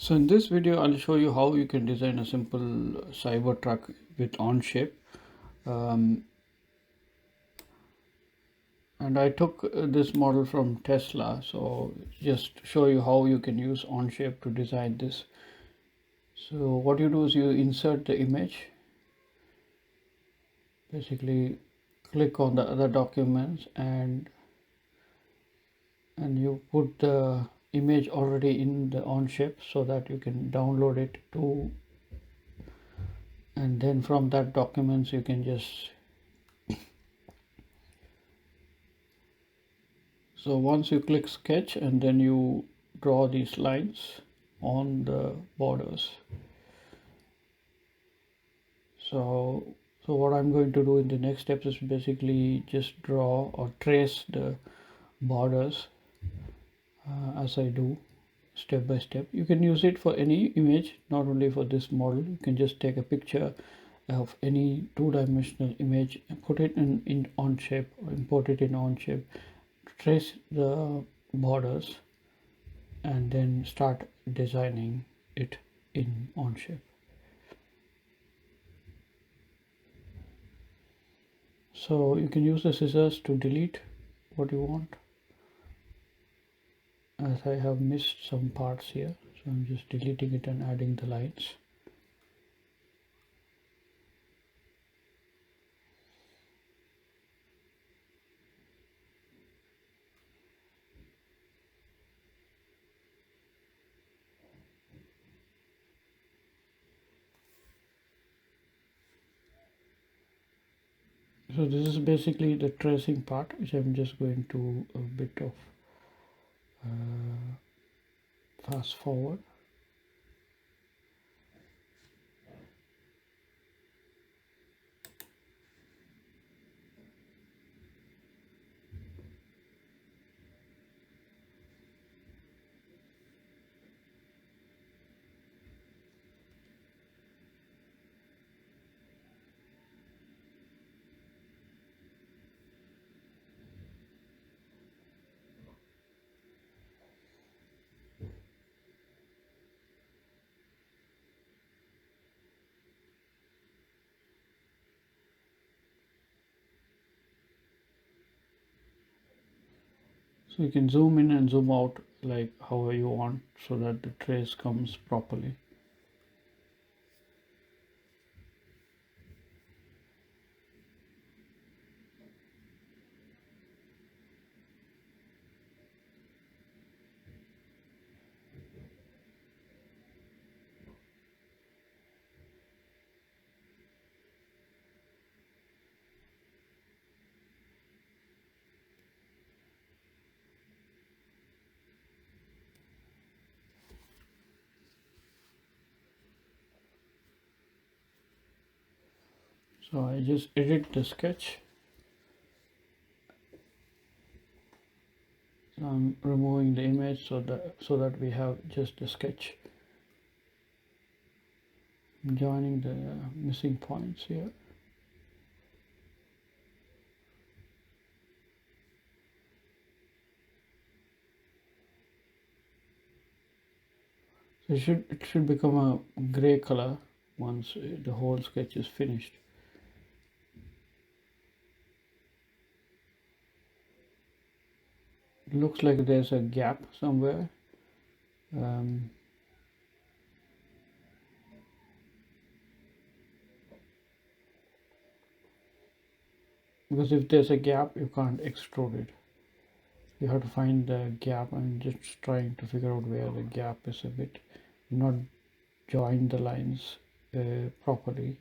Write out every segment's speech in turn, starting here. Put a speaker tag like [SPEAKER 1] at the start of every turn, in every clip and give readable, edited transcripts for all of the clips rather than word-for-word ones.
[SPEAKER 1] So in this video, I'll show you how you can design a simple Cybertruck with OnShape. Um, and I took this model from Tesla, so just show you how you can use OnShape to design this. So what you do is you insert the image, basically click on the other documents and you put the image already in the OnShape so that you can download it to, and then from that documents you can just. So once you click sketch and then you draw these lines on the borders. So what I'm going to do in the next steps is basically just draw or trace the borders as I do step by step. You can use it for any image, not only for this model. You can just take a picture of any two-dimensional image and put it in OnShape or import it in OnShape, trace the borders and then start designing it in OnShape. So you can use the scissors to delete what you want, as I have missed some parts here, so I'm just deleting it and adding the lines. So this is basically the tracing part, which I'm just going to a bit of fast forward. So you can zoom in and zoom out like however you want so that the trace comes properly. So I just edit the sketch. So I'm removing the image so that we have just a sketch. I'm joining the missing points here. So it should become a gray color once the whole sketch is finished. It looks like there's a gap somewhere. Because if there's a gap, you can't extrude it. You have to find the gap. I'm just trying to figure out where the gap is a bit, not join the lines properly.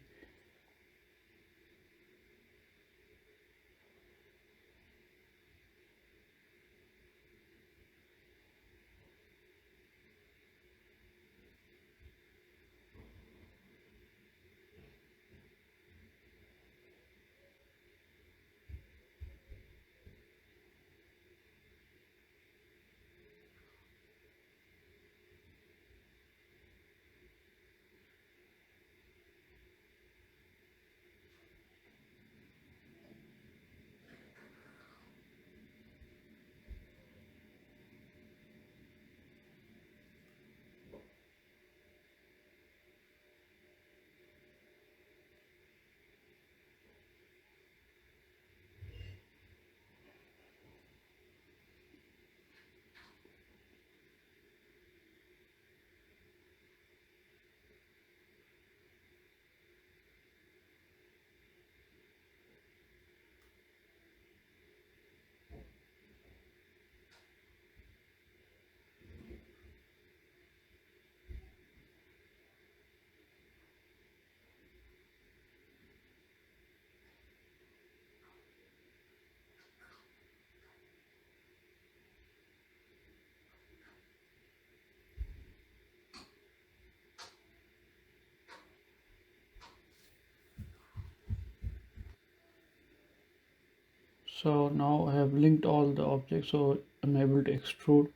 [SPEAKER 1] So now I have linked all the objects, so I'm able to extrude,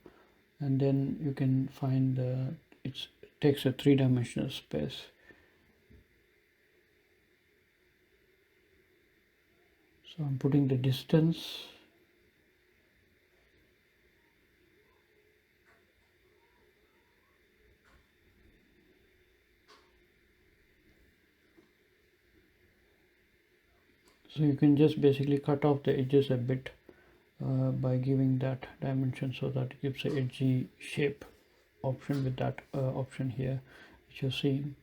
[SPEAKER 1] and then you can find it takes a three-dimensional space. So I'm putting the distance. So you can just basically cut off the edges a bit by giving that dimension, so that it gives an edgy shape option with that option here which you're seeing.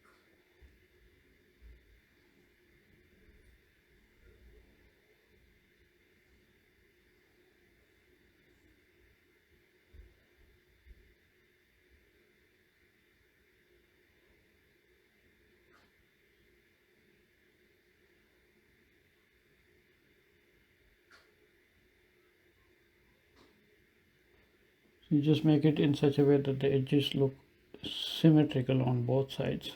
[SPEAKER 1] So you just make it in such a way that the edges look symmetrical on both sides.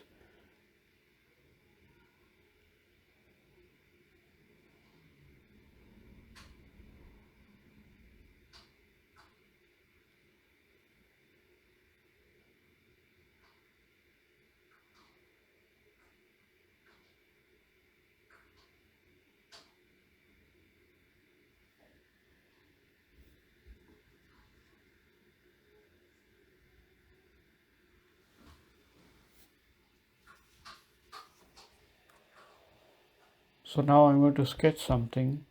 [SPEAKER 1] So now I'm going to sketch something.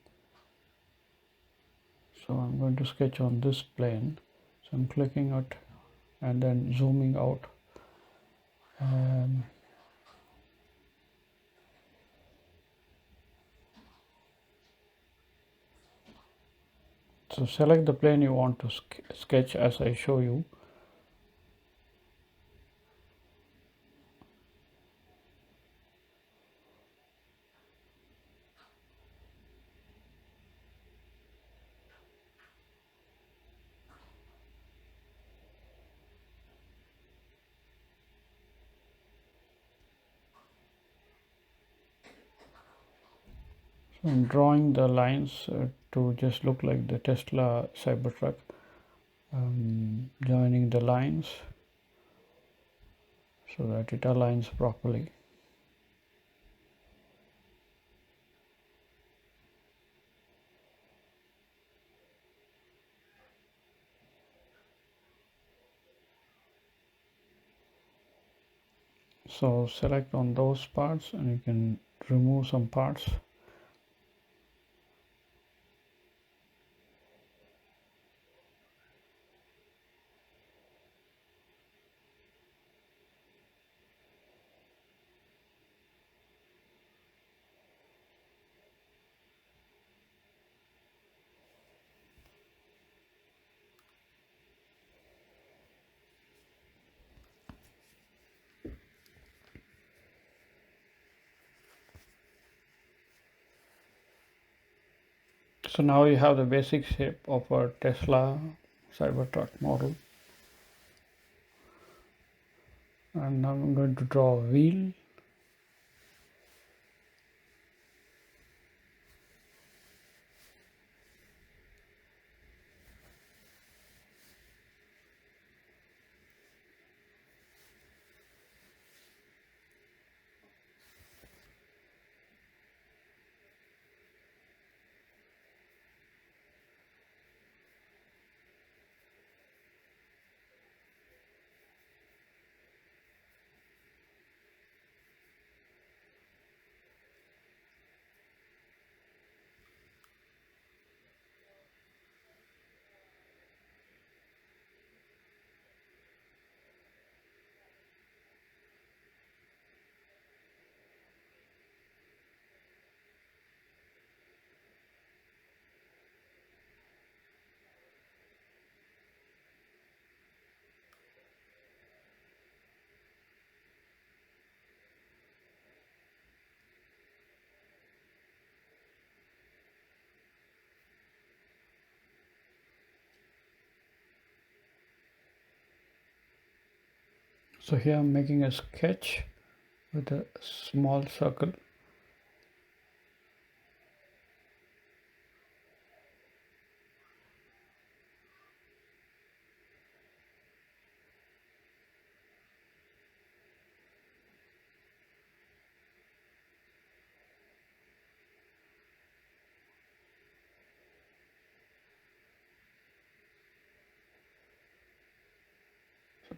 [SPEAKER 1] So I'm going to sketch on this plane. So I'm clicking it and then zooming out. So select the plane you want to sketch as I show you. So I'm drawing the lines to just look like the Tesla Cybertruck. Joining the lines so that it aligns properly. So select on those parts and you can remove some parts. So now you have the basic shape of a Tesla Cybertruck model. And now I'm going to draw a wheel. So here I'm making a sketch with a small circle.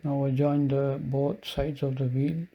[SPEAKER 1] Now I join the both sides of the wheel.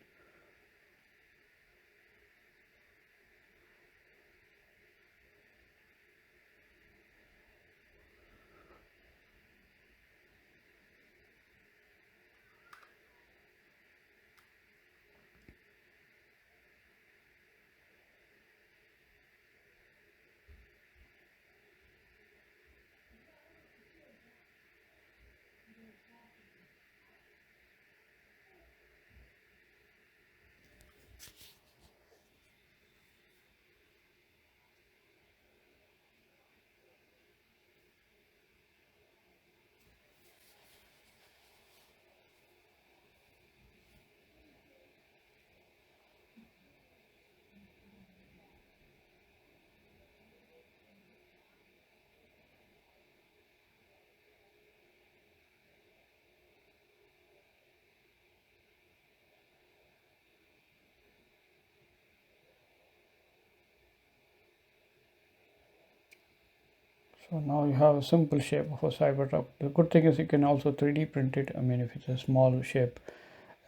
[SPEAKER 1] So now you have a simple shape of a Cybertruck. The good thing is you can also 3D print it. I mean, if it's a small shape,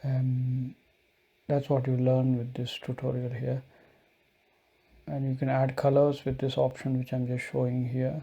[SPEAKER 1] that's what you learn with this tutorial here. And you can add colors with this option, which I'm just showing here.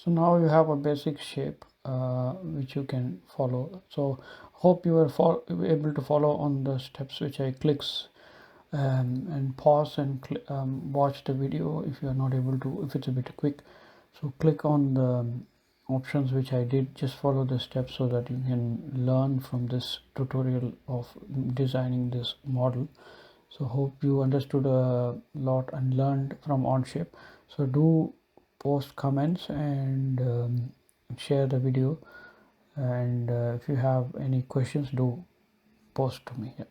[SPEAKER 1] So now you have a basic shape which you can follow. So hope you are able to follow on the steps which I clicks, and pause and watch the video if you are not able to, if it's a bit quick. So click on the options which I did, just follow the steps so that you can learn from this tutorial of designing this model. So hope you understood a lot and learned from OnShape. So do post comments and share the video, and if you have any questions, do post to me. Yeah.